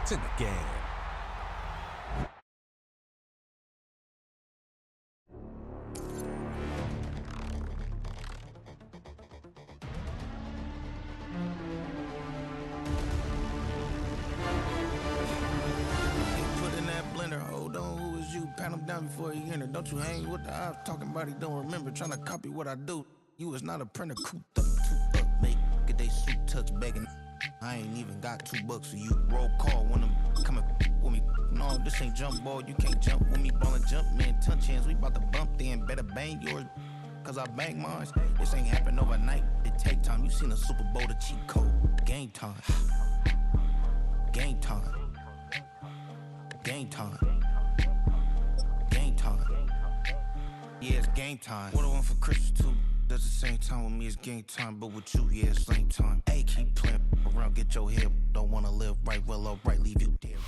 to the game. Hold on, who is you? Pat him down before he enter. Don't you hang with the ops talking about he don't remember. Trying to copy what I do. You is not a printer, cooped up, toot up, make get they suit touch begging. I ain't even got $2 for you. Roll call when I'm coming with me. No, this ain't jump ball. You can't jump with me. Ballin' jump, man. Touch hands. We bout to bump then. Better bang yours, cause I bang mine. This ain't happen overnight. It take time. You seen a Super Bowl, the cheat code. Game time. Game time. Game time. Game time. Yeah, it's game time. What I want for Christmas too. Does the same time with me, it's game time. But with you, yeah, it's same time. Hey, keep playing around, get your head. Don't wanna live right, well, alright, leave you there.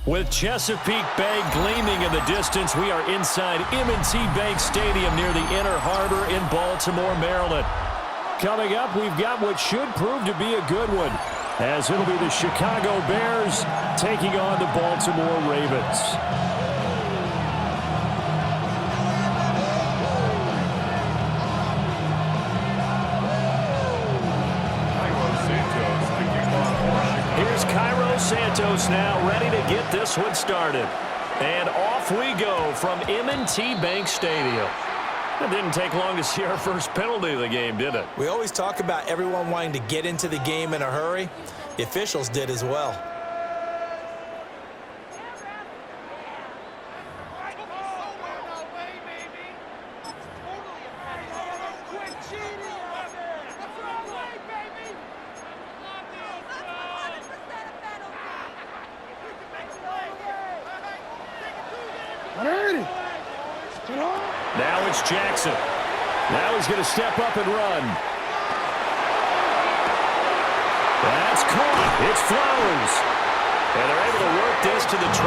With Chesapeake Bay gleaming in the distance, we are inside M&T Bank Stadium near the Inner Harbor in Baltimore, Maryland. Coming up, we've got what should prove to be a good one, as it'll be the Chicago Bears taking on the Baltimore Ravens. Here's Cairo Santos now ready to get this one started. And off we go from M&T Bank Stadium. It didn't take long to see our first penalty of the game, did it? We always talk about everyone wanting to get into the game in a hurry. The officials did as well. Now it's Jackson. Now he's going to step up and run. That's caught. It's Flowers. And they're able to work this to the 25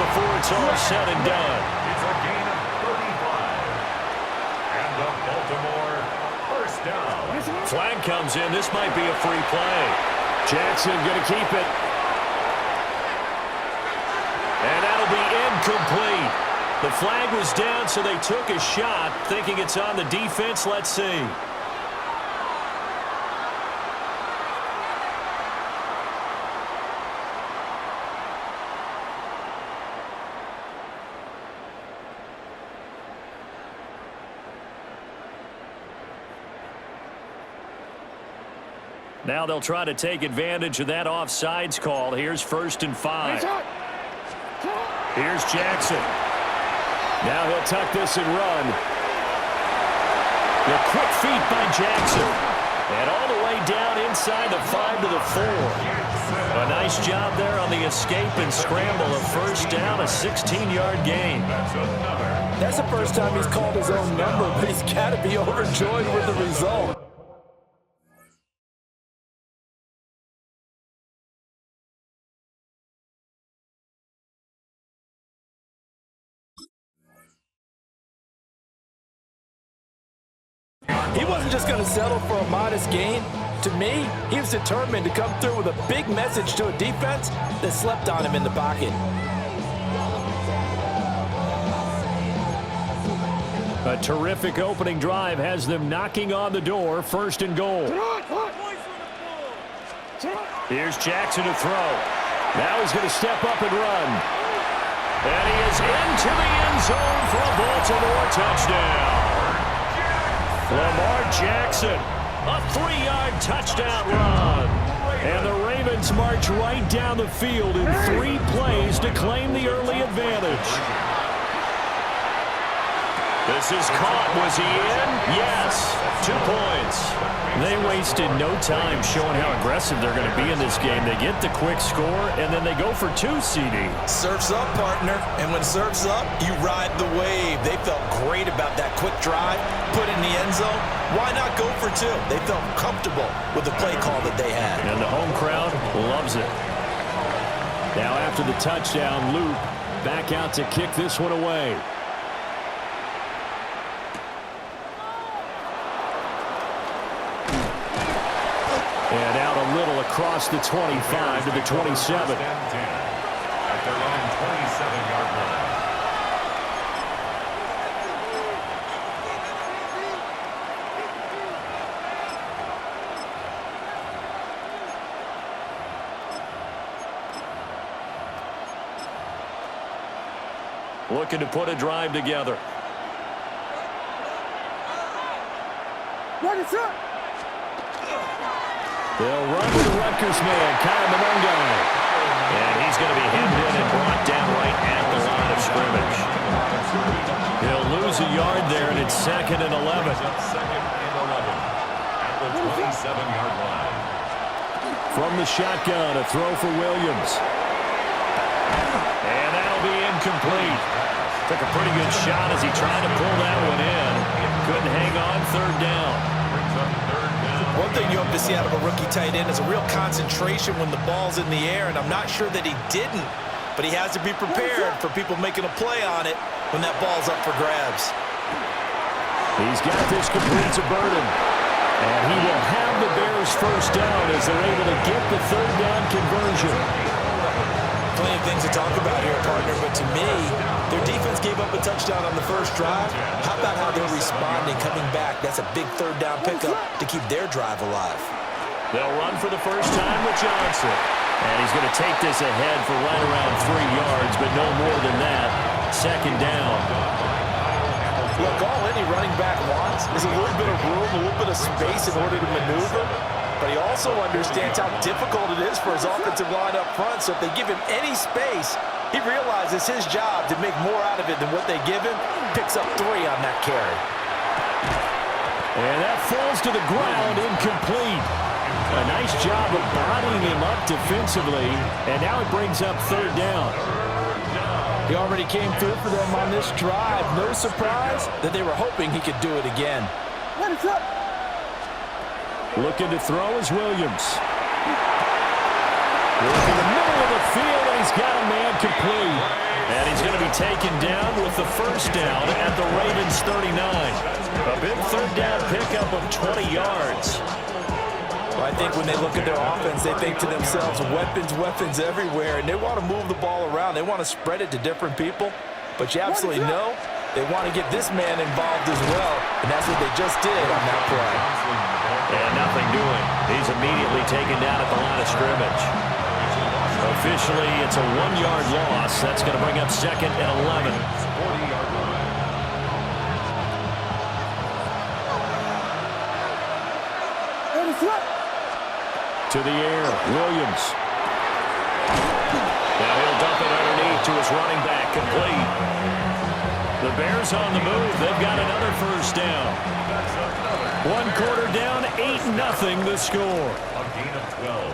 before it's all said and done. It's a gain of 35. And the Baltimore first down. Flag comes in. This might be a free play. Jackson going to keep it. And that'll be incomplete. The flag was down, so they took a shot, thinking it's on the defense. Let's see. Now they'll try to take advantage of that offsides call. Here's 1st and 5. Here's Jackson. Now he'll tuck this and run. The quick feet by Jackson. And all the way down inside the 5 to the 4. A nice job there on the escape and scramble. A first down, a 16-yard gain. That's the first time he's called his own number, but he's got to be overjoyed with the result. He wasn't just going to settle for a modest gain. To me, he was determined to come through with a big message to a defense that slept on him in the pocket. A terrific opening drive has them knocking on the door. 1st and goal. Here's Jackson to throw. Now he's going to step up and run. And he is into the end zone for a Baltimore touchdown. Lamar Jackson, a 3-yard touchdown run. And the Ravens march right down the field in 3 plays to claim the early advantage. This is caught. Was he in? Yes. 2 points. They wasted no time showing how aggressive they're going to be in this game. They get the quick score, and then they go for 2, CD. Surf's up, partner. And when surf's up, you ride the wave. They felt great about that quick drive, put in the end zone. Why not go for 2? They felt comfortable with the play call that they had. And the home crowd loves it. Now after the touchdown, Loop back out to kick this one away. And out a little across the 25 to the 27. At their own 27-yard line. Looking to put a drive together. What is up? They'll run with the Rutgers man, Kyle Monongai. And he's going to be hemmed in and brought down right at the line of scrimmage. He'll lose a yard there, and it's 2nd and 11. Second and 11 at the 27-yard line. From the shotgun, a throw for Williams. And that'll be incomplete. Took a pretty good shot as he tried to pull that one in. Couldn't hang on, 3rd down. One thing you hope to see out of a rookie tight end is a real concentration when the ball's in the air, and I'm not sure that he didn't, but he has to be prepared for people making a play on it when that ball's up for grabs. He's got this complete to Burden. And he will have the Bears first down as they're able to get the 3rd down conversion. Plenty of things to talk about here, partner, but to me, their defense gave up a touchdown on the first drive. How about how they're responding, coming back? That's a big 3rd down pickup to keep their drive alive. They'll run for the first time with Johnson. And he's going to take this ahead for right around 3 yards, but no more than that. 2nd down. Look, all any running back wants is a little bit of room, a little bit of space in order to maneuver. But he also understands how difficult it is for his offensive line up front. So if they give him any space, he realizes his job to make more out of it than what they give him. Picks up 3 on that carry. And that falls to the ground, incomplete. A nice job of bodying him up defensively. And now it brings up 3rd down. He already came through for them on this drive. No surprise that they were hoping he could do it again. What is up? Looking to throw is Williams. Look in the middle of the field, and he's got a man complete. And he's going to be taken down with the first down at the Ravens 39. A big 3rd down pickup of 20 yards. Well, I think when they look at their offense, they think to themselves, weapons everywhere, and they want to move the ball around. They want to spread it to different people. But you absolutely know they want to get this man involved as well, and that's what they just did on that play. And nothing doing. He's immediately taken down at the line of scrimmage. Officially, it's a 1-yard loss. That's going to bring up 2nd and 11. 40-yard line. To the air, Williams. Now he'll dump it underneath to his running back, complete. The Bears on the move. They've got another first down. 1 quarter down, 8-0 the score. A gain of 12.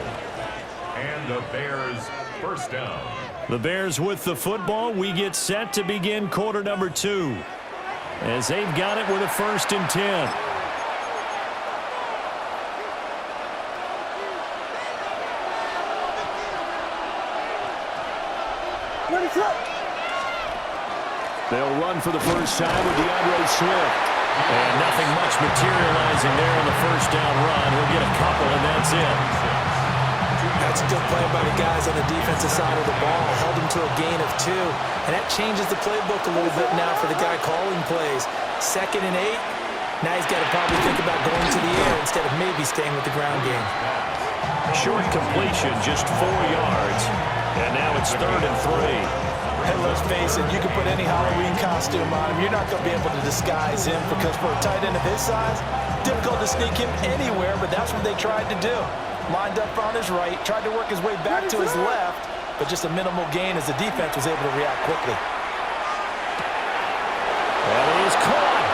And the Bears first down. The Bears with the football. We get set to begin quarter number 2. As they've got it with a 1st and 10. What is up? They'll run for the first time with DeAndre Swift. And nothing much materializing there on the first down run. He'll get a couple, and that's it. That's a good play by the guys on the defensive side of the ball. Held him to a gain of 2. And that changes the playbook a little bit now for the guy calling plays. 2nd and 8. Now he's got to probably think about going to the air instead of maybe staying with the ground game. Short completion, just 4 yards. And now it's 3rd and 3. And let's face it, you can put any Halloween costume on him. You're not going to be able to disguise him because for a tight end of his size, difficult to sneak him anywhere, but that's what they tried to do. Lined up on his right, tried to work his way back to his left, but just a minimal gain as the defense was able to react quickly. And he is caught.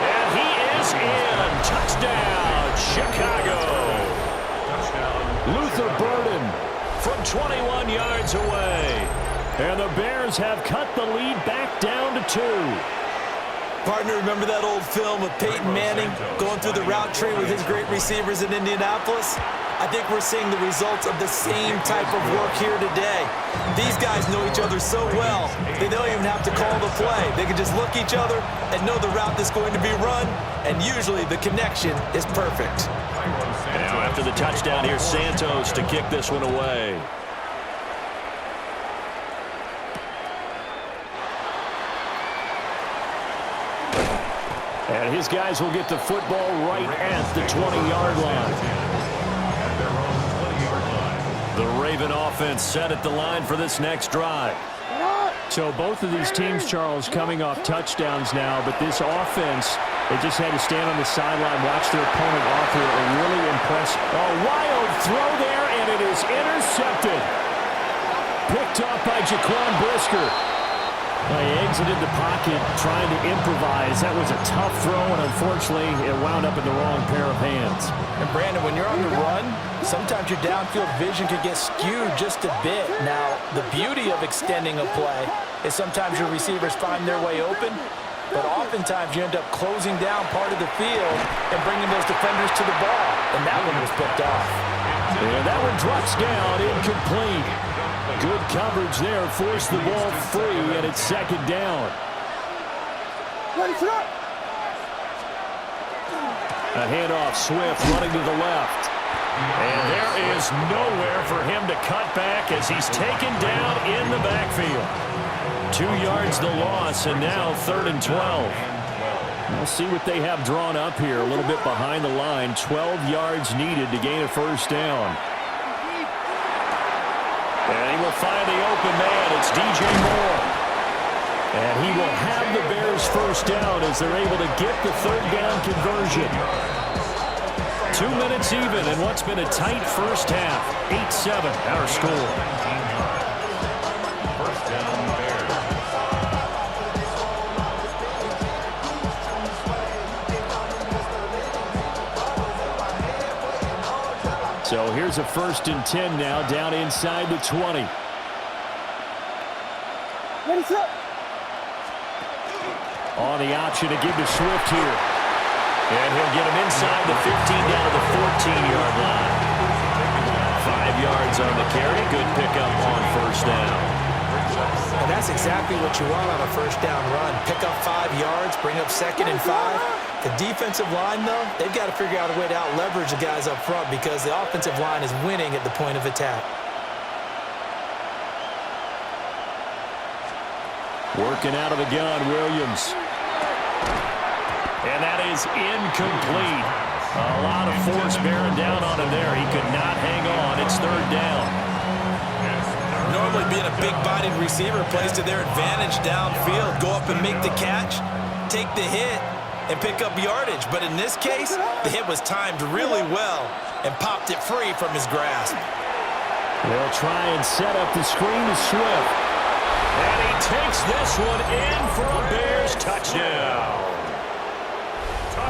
And he is in. Touchdown, Chicago. Luther Burden from 21 yards away. And the Bears have cut the lead back down to 2. Partner, remember that old film of Peyton Manning going through the route tree with his great receivers in Indianapolis? I think we're seeing the results of the same type of work here today. These guys know each other so well, they don't even have to call the play. They can just look each other and know the route that's going to be run, and usually the connection is perfect. Now after the touchdown, here's Santos to kick this one away. And his guys will get the football right at the 20-yard line. The Raven offense set at the line for this next drive. So both of these teams, Charles, coming off touchdowns now, but this offense, they just had to stand on the sideline, watch their opponent offer a really impressive. A wild throw there, and it is intercepted. Picked off by Jaquan Brisker. He exited the pocket trying to improvise. That was a tough throw, and unfortunately, it wound up in the wrong pair of hands. And Brandon, when you're on the run, sometimes your downfield vision could get skewed just a bit. Now, the beauty of extending a play is sometimes your receivers find their way open, but oftentimes you end up closing down part of the field and bringing those defenders to the ball, and that one was picked off. And that one drops down, incomplete. Good coverage there, forced the ball free, and it's second down. A handoff, Swift running to the left. And there is nowhere for him to cut back as he's taken down in the backfield. 2 yards the loss, and now 3rd and 12. We'll see what they have drawn up here, a little bit behind the line. 12 yards needed to gain a first down. And he will find the open man. It's DJ Moore. And he will have the Bears first down as they're able to get the 3rd down conversion. 2 minutes even in what's been a tight first half. 8-7 our score. First down, Bears. So here's a 1st and 10 now, down inside the 20. Ready, set. On the option to give to Swift here. And he'll get him inside the 15 down to the 14-yard line. 5 yards on the carry. Good pickup on first down. And that's exactly what you want on a first down run. Pick up 5 yards, bring up 2nd and 5. The defensive line, though, they've got to figure out a way to out-leverage the guys up front because the offensive line is winning at the point of attack. Working out of the gun, Williams. And that is incomplete. A lot of force bearing down on him there. He could not hang on. It's 3rd down. Normally being a big-bodied receiver plays to their advantage downfield. Go up and make the catch, take the hit, and pick up yardage. But in this case, the hit was timed really well and popped it free from his grasp. They'll try and set up the screen to Swift. And he takes this one in for a Bears touchdown.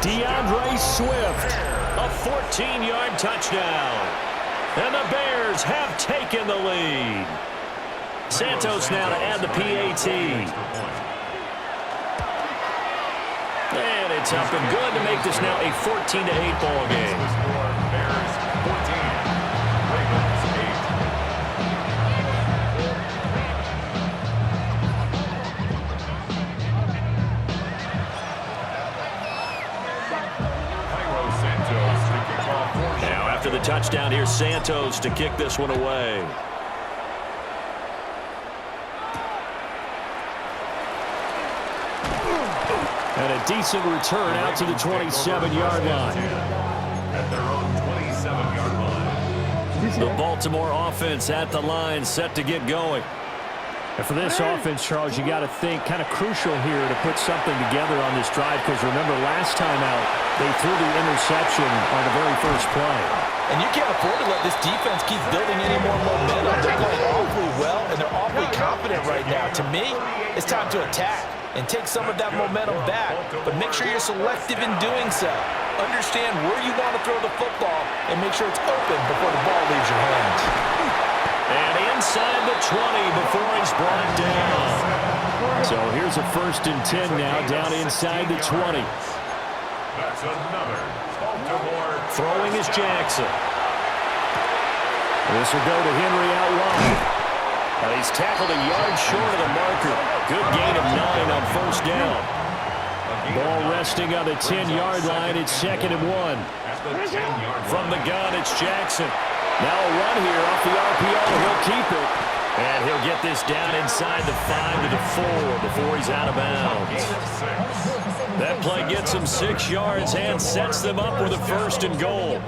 DeAndre Swift, a 14-yard touchdown. And the Bears have taken the lead. Santos now to add the PAT. And it's up and good to make this now a 14-8 ball game. Bears 14, Ravens 8. Now after the touchdown, here's Santos to kick this one away. And a decent return out to the 27-yard line. At their own 27-yard line. The Baltimore offense at the line, set to get going. And for this offense, Charles, you got to think kind of crucial here to put something together on this drive because remember last time out, they threw the interception on the very first play. And you can't afford to let this defense keep building any more momentum. They're playing awfully well, and they're awfully confident right now. To me, it's time to attack and take some of that momentum back, but make sure you're selective in doing so. Understand where you want to throw the football and make sure it's open before the ball leaves your hands. And inside the 20 before he's brought down. So here's a 1st and 10 now, down inside the 20. That's another Baltimore. Throwing is Jackson. This will go to Henry out wide. He's tackled a yard short of the marker. Good gain of 9 on 1st down. Ball resting on the 10-yard line. It's 2nd and 1. From the gun, it's Jackson. Now a run here off the RPO. He'll keep it. And he'll get this down inside the 5 to the 4 before he's out of bounds. That play gets him 6 yards and sets them up with a 1st and goal.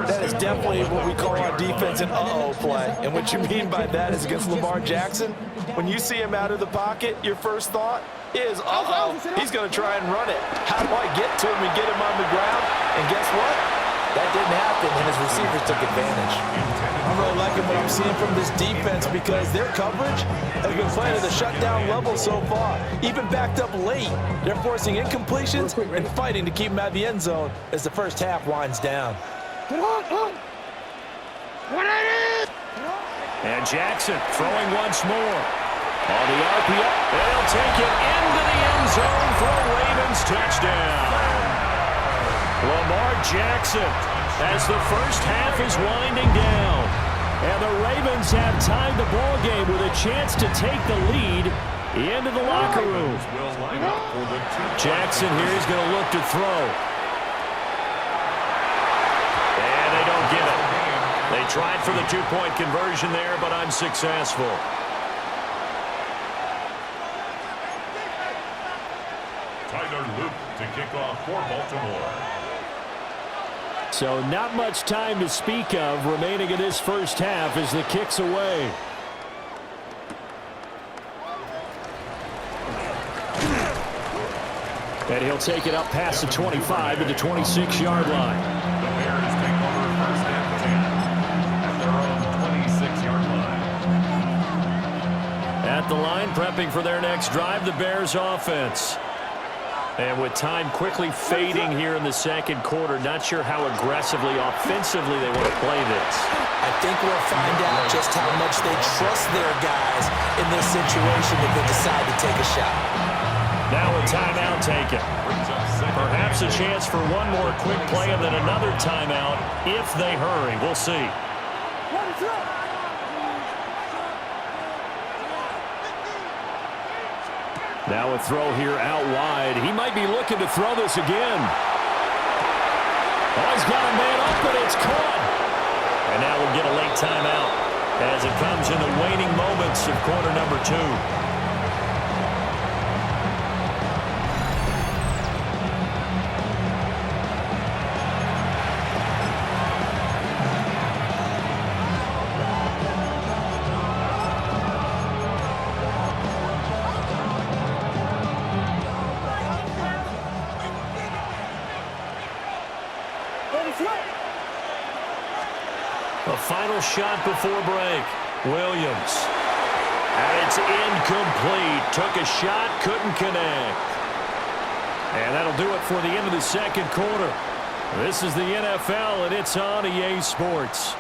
That is definitely what we call on defense an uh-oh play. And what you mean by that is against Lamar Jackson, when you see him out of the pocket, your first thought is, uh-oh, he's going to try and run it. How do I get to him and get him on the ground? And guess what? That didn't happen, and his receivers took advantage. I'm really liking what I'm seeing from this defense because their coverage has been playing at the shutdown level so far. Even backed up late, they're forcing incompletions and fighting to keep them out of the end zone as the first half winds down. And Jackson throwing once more. On the RPO, they'll take it into the end zone for a Ravens touchdown. Lamar Jackson as the first half is winding down. And the Ravens have tied the ball game with a chance to take the lead into the locker room. Jackson here is going to look to throw. And they don't get it. They tried for the 2-point conversion there, but unsuccessful. Tyler Luke to kick off for Baltimore. So not much time to speak of remaining in this first half as the kick's away. And he'll take it up past the 25 to the 26-yard line. The Bears take over 1st and 10 at their own 26-yard line. At the line, prepping for their next drive, the Bears offense. And with time quickly fading here in the 2nd quarter, not sure how aggressively, offensively they want to play this. I think we'll find out just how much they trust their guys in this situation if they decide to take a shot. Now a timeout taken. Perhaps a chance for one more quick play and then another timeout if they hurry. We'll see. Now a throw here out wide. He might be looking to throw this again. Oh, he's got a man up, but it's caught. And now we'll get a late timeout as it comes in the waning moments of quarter number 2. A final shot before break. Williams. And it's incomplete. Took a shot, couldn't connect. And that'll do it for the end of the 2nd quarter. This is the NFL, and it's on EA Sports.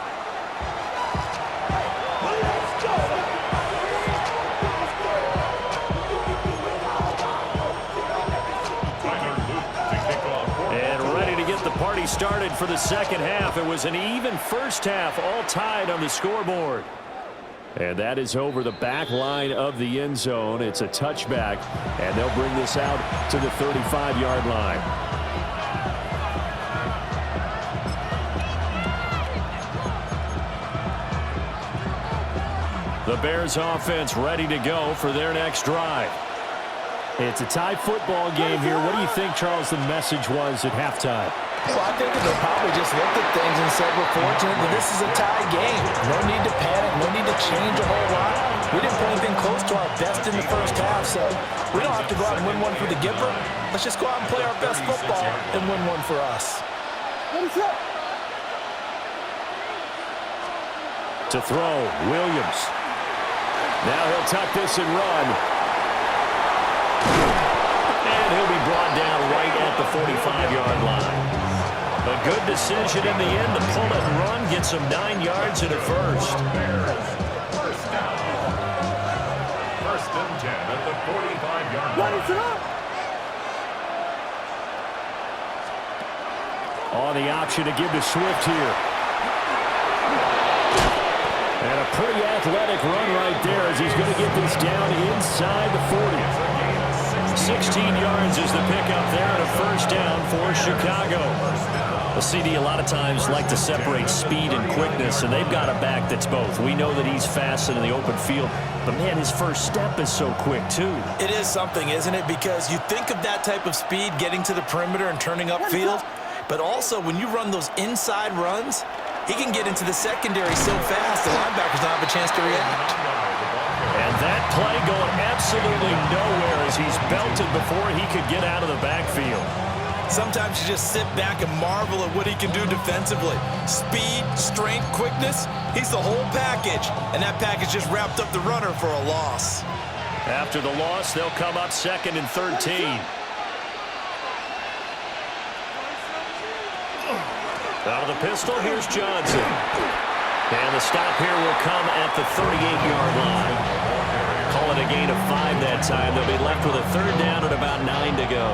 The party started for the 2nd half. It was an even first half, all tied on the scoreboard. And that is over the back line of the end zone. It's a touchback, and they'll bring this out to the 35-yard line. The Bears offense ready to go for their next drive. It's a tie football game here. What do you think, Charles, the message was at halftime? Well, I think that they probably just looked at things and said, we're fortunate that this is a tie game. No need to panic, no need to change a whole lot. We didn't play anything close to our best in the first half, so we don't have to go out and win one for the giver. Let's just go out and play our best football and win one for us. To throw, Williams. Now he'll tuck this and run. And he'll be brought down right at the 45-yard line. A good decision in the end to pull it and run, gets him 9 yards and a first. First down. 1st and 10 at the 45-yard Ready, line. set up. Oh, the option to give to Swift here. And a pretty athletic run right there as he's going to get this down inside the 40. 16 yards is the pickup there and a first down for Chicago. The CD a lot of times like to separate speed and quickness, and they've got a back that's both. We know that he's fast and in the open field, but man, his first step is so quick too. It is something, isn't it? Because you think of that type of speed getting to the perimeter and turning upfield, but also when you run those inside runs, he can get into the secondary so fast the linebackers don't have a chance to react. And that play going absolutely nowhere as he's belted before he could get out of the backfield. Sometimes you just sit back and marvel at what he can do defensively. Speed, strength, quickness, he's the whole package. And that package just wrapped up the runner for a loss. After the loss, they'll come up 2nd and 13. Out of the pistol, here's Johnson. And the stop here will come at the 38-yard line. Call it a gain of 5 that time. They'll be left with a 3rd down and about 9 to go.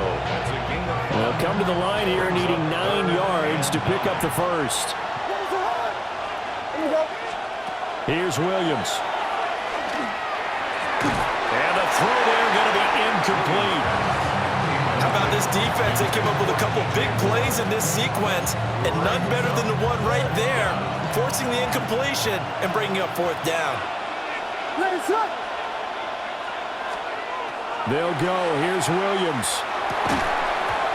Well, come to the line here needing 9 yards to pick up the first. Here's Williams. And the throw there going to be incomplete. How about this defense? They came up with a couple big plays in this sequence, and none better than the one right there, forcing the incompletion and bringing up 4th down. Ready, set. They'll go. Here's Williams.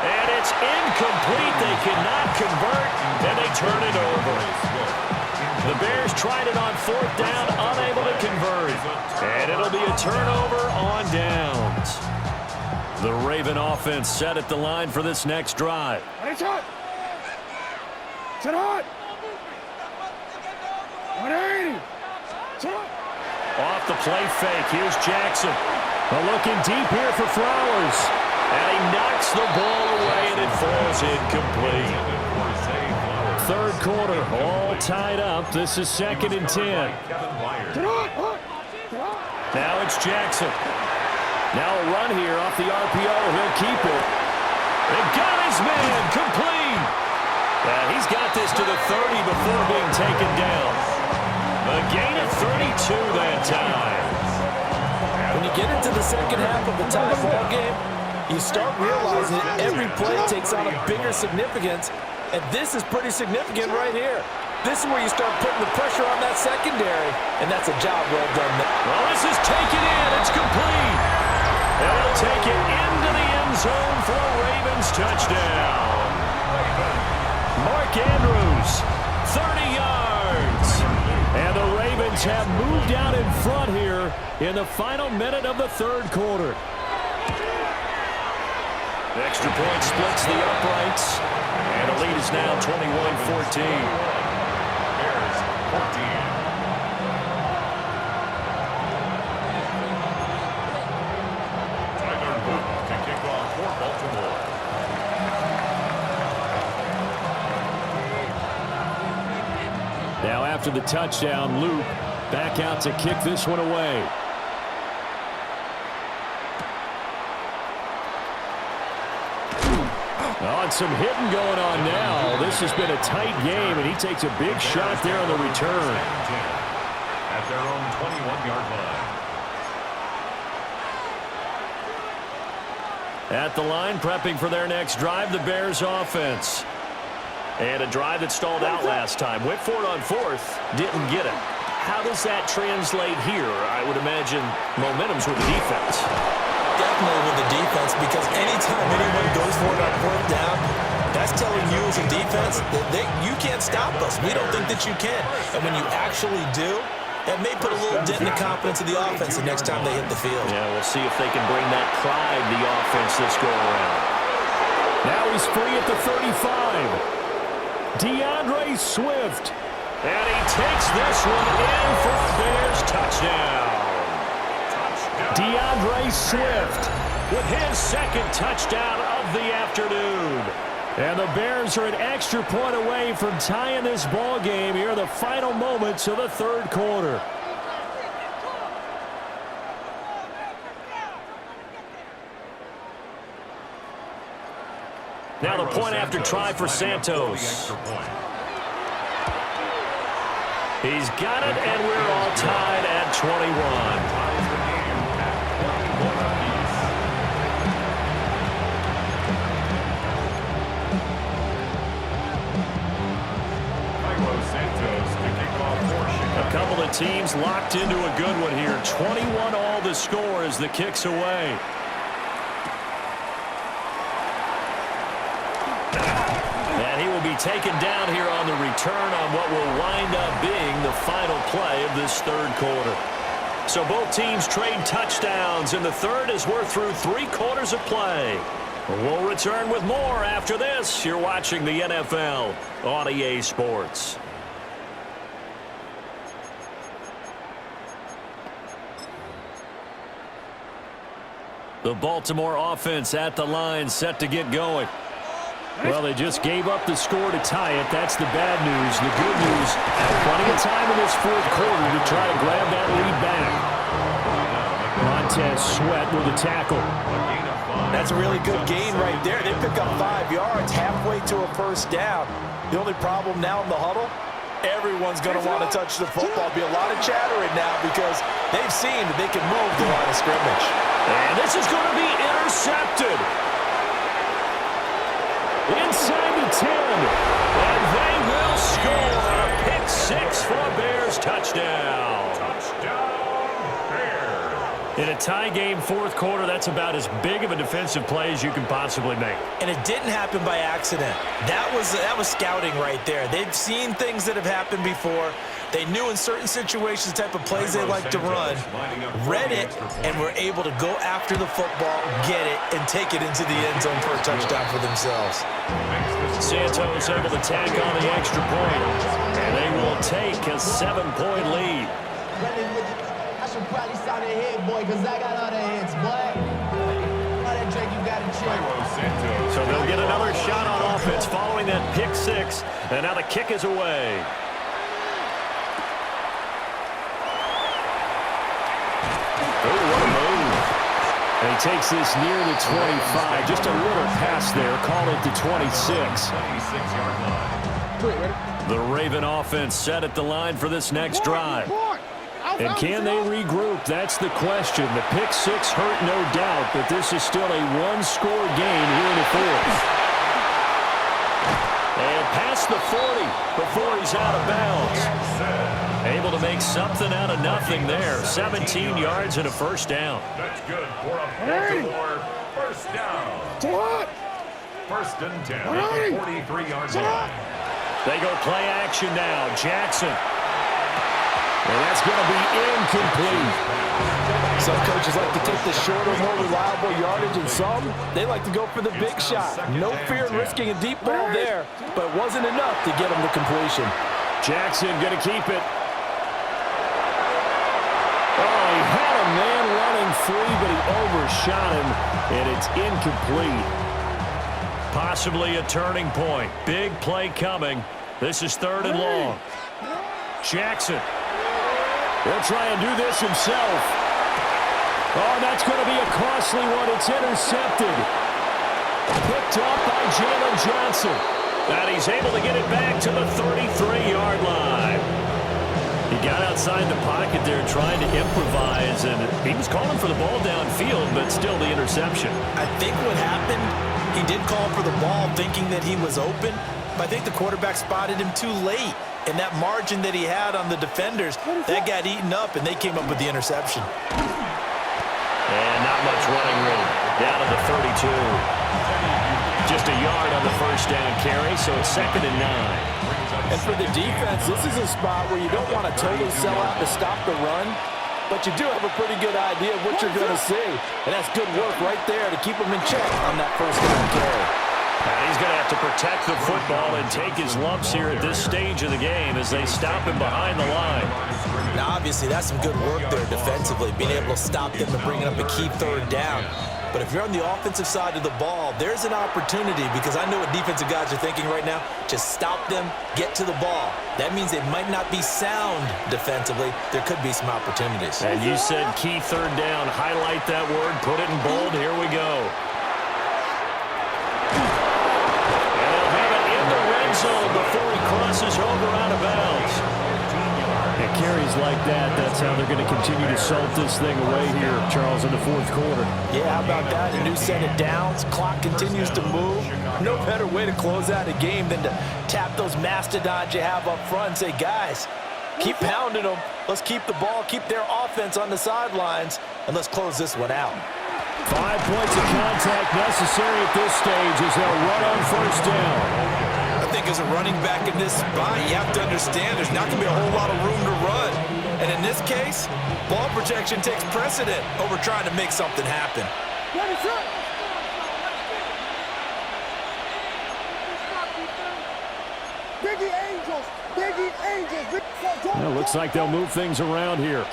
And it's incomplete. They cannot convert, and they turn it over. The Bears tried it on 4th down, unable to convert. And it'll be a turnover on downs. The Raven offense set at the line for this next drive. Ready, set. Set hot. 180. Set up. Off the play fake, here's Jackson. Looking deep here for Flowers. And he knocks the ball away, and it falls incomplete. 3rd quarter, all tied up. This is 2nd and 10. Set hot. Now it's Jackson. Now a run here off the RPO. He'll keep it. They got his man, complete. He's got this to the 30 before being taken down. A gain of 32 that time. When you get into the second half of the tie ball game, you start realizing that every play takes on a bigger significance, and this is pretty significant right here. This is where you start putting the pressure on that secondary, and that's a job well done there. Well, this is taken in. It's complete. And they'll take it into the end zone for a Ravens touchdown. Mark Andrews, 30 yards. And the Ravens have moved out in front here in the final minute of the 3rd quarter. The extra point splits the uprights, and the lead is now 21-14. Bears 14. Tyler Luke to kick off for Baltimore. Now after the touchdown, Luke back out to kick this one away. Oh, and some hitting going on now. This has been a tight game, and he takes a big shot there on the return. At their own 21-yard line. At the line, prepping for their next drive, the Bears offense. And a drive that stalled out last time. Went for it on 4th, didn't get it. How does that translate here? I would imagine momentum's with the defense. Definitely with the defense, because anytime anyone goes for it on 4th down, that's telling you as a defense that you can't stop us. We don't think that you can. And when you actually do, that may put a little dent in the confidence of the offense the next time they hit the field. Yeah, we'll see if they can bring that pride to the offense this go around. Now he's free at the 35. DeAndre Swift. And he takes this one in for a Bears touchdown. DeAndre Swift With his 2nd touchdown of the afternoon. And the Bears are an extra point away from tying this ball game here in the final moments of the 3rd quarter. Now the point after try for Santos. He's got it, and we're all tied at 21. A couple of teams locked into a good one here. 21 all the score as the kick's away. And he will be taken down here on the return on what will wind up being the final play of this third quarter. So both teams trade touchdowns, and the third as we're through 3 quarters of play. We'll return with more after this. You're watching the NFL on EA Sports. The Baltimore offense at the line, set to get going. Well, they just gave up the score to tie it. That's the bad news. The good news, plenty of time in this fourth quarter to try to grab that lead back. Montez Sweat with a tackle. That's a really good gain right there. They pick up 5 yards halfway to a first down. The only problem now in the huddle, everyone's going to want to touch the football. Be a lot of chattering now because they've seen that they can move the line of scrimmage. And this is going to be intercepted. Inside the 10. And they will score a pick 6 for a Bears touchdown. In a tie game fourth quarter, that's about as big of a defensive play as you can possibly make. And it didn't happen by accident. That was scouting right there. They've seen things that have happened before. They knew in certain situations the type of plays they like to run, read it, and were able to go after the football, get it, and take it into the end zone for a touchdown for themselves. Santos able to tack on the extra point, and they will take a 7-point lead. I should probably sign a head, boy, because I got all the heads, boy. All that Drake, you got to chill. So they'll get another shot on offense following that pick 6, and now the kick is away. Oh, what a move. And he takes this near the 25. Just a little pass there. Call it the 26. The Raven offense set at the line for this next drive. And can they regroup? That's the question. The pick 6 hurt, no doubt, but this is still a one-score game here in the fourth. And past the 40 before he's out of bounds. Able to make something out of nothing there. 17 yards and a first down. That's good for a Baltimore first down. What? First and 10 at the 43-yard line. They go play action now. Jackson. And that's going to be incomplete. Some coaches like to take the shorter, more reliable yardage, and some, they like to go for the big shot. No fear in risking a deep ball there, but it wasn't enough to get him to completion. Jackson going to keep it. Oh, he had a man running free, but he overshot him, and it's incomplete. Possibly a turning point. Big play coming. This is 3rd and long. Jackson. He'll try and do this himself. Oh, that's going to be a costly one. It's intercepted. Picked up by Jalen Johnson. And he's able to get it back to the 33-yard line. He got outside the pocket there trying to improvise, and he was calling for the ball downfield, but still the interception. I think what happened, he did call for the ball thinking that he was open, but I think the quarterback spotted him too late. And that margin that he had on the defenders, that got eaten up, and they came up with the interception. And not much running room. Down to the 32. Just a yard on the first down carry, so it's 2nd and 9. And for the defense, this is a spot where you don't want to totally sell out to stop the run, but you do have a pretty good idea of what you're going to see. And that's good work right there to keep them in check on that first down carry. And he's going to have to protect the football and take his lumps here at this stage of the game as they stop him behind the line. Now, obviously, that's some good work there defensively, being able to stop them and bringing up a key 3rd down. But if you're on the offensive side of the ball, there's an opportunity, because I know what defensive guys are thinking right now. Just stop them, get to the ball. That means they might not be sound defensively. There could be some opportunities. And you said key 3rd down. Highlight that word. Put it in bold. Here we go. crosses over out of bounds. Yeah, carries like that, that's how they're going to continue to salt this thing away here, Charles, in the fourth quarter. Yeah, how about that? A new set of downs. Clock continues to move. No better way to close out a game than to tap those mastodons you have up front and say, guys, keep pounding them. Let's keep the ball, keep their offense on the sidelines, and let's close this one out. 5 points of contact necessary at this stage as they'll run on first down. I think as a running back in this spot, you have to understand there's not going to be a whole lot of room to run. And in this case, ball protection takes precedent over trying to make something happen. Biggie Angels. Biggie Angels. Well, looks like they'll move things around here.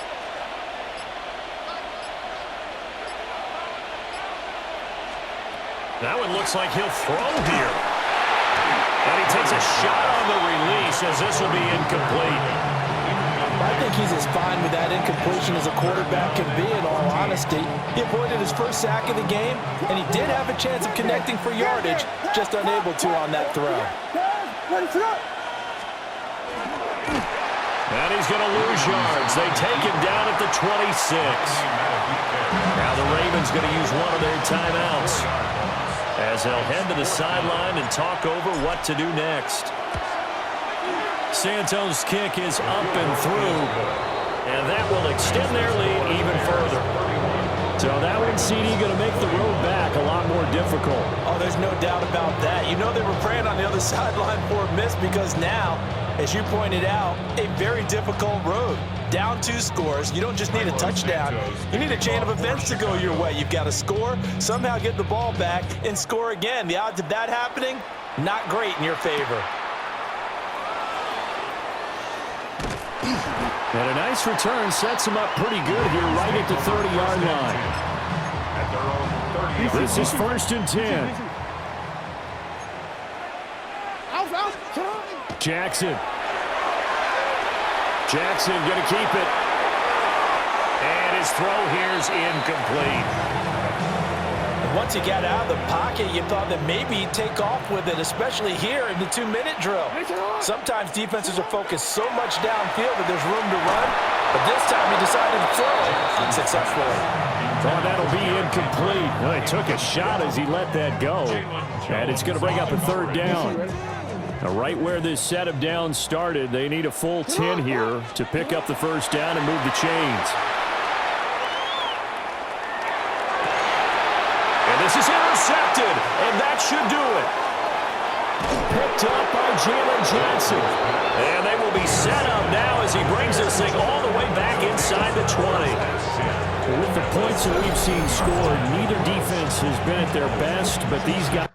Now it looks like he'll throw here. And he takes a shot on the release as this will be incomplete. I think he's as fine with that incompletion as a quarterback can be, in all honesty. He avoided his first sack of the game, and he did have a chance of connecting for yardage, just unable to on that throw. And he's going to lose yards. They take him down at the 26. Now the Ravens going to use one of their timeouts as they'll head to the sideline and talk over what to do next. Santos' kick is up and through, and that will extend their lead even further. So that one, CD, going to make the road back a lot more difficult. Oh, there's no doubt about that. You know they were praying on the other sideline for a miss because now, as you pointed out, a very difficult road. Down 2 scores. You don't just need a touchdown. You need a chain of events to go your way. You've got to score, somehow get the ball back, and score again. The odds of that happening, not great in your favor. And a nice return sets him up pretty good here right at the 30-yard line. This is 1st and 10. Jackson. Jackson going to keep it. And his throw here is incomplete. Once he got out of the pocket, you thought that maybe he'd take off with it, especially here in the 2-minute drill. Sometimes defenses are focused so much downfield that there's room to run, but this time he decided to throw it unsuccessfully. Oh, that'll be incomplete. Well, he took a shot as he let that go, and it's going to bring up a 3rd down. Now, right where this set of downs started, they need a full 10 here to pick up the 1st down and move the chains. This is intercepted, and that should do it. Picked up by Jalen Johnson. And they will be set up now as he brings this thing all the way back inside the 20. With the points that we've seen scored, neither defense has been at their best, but these guys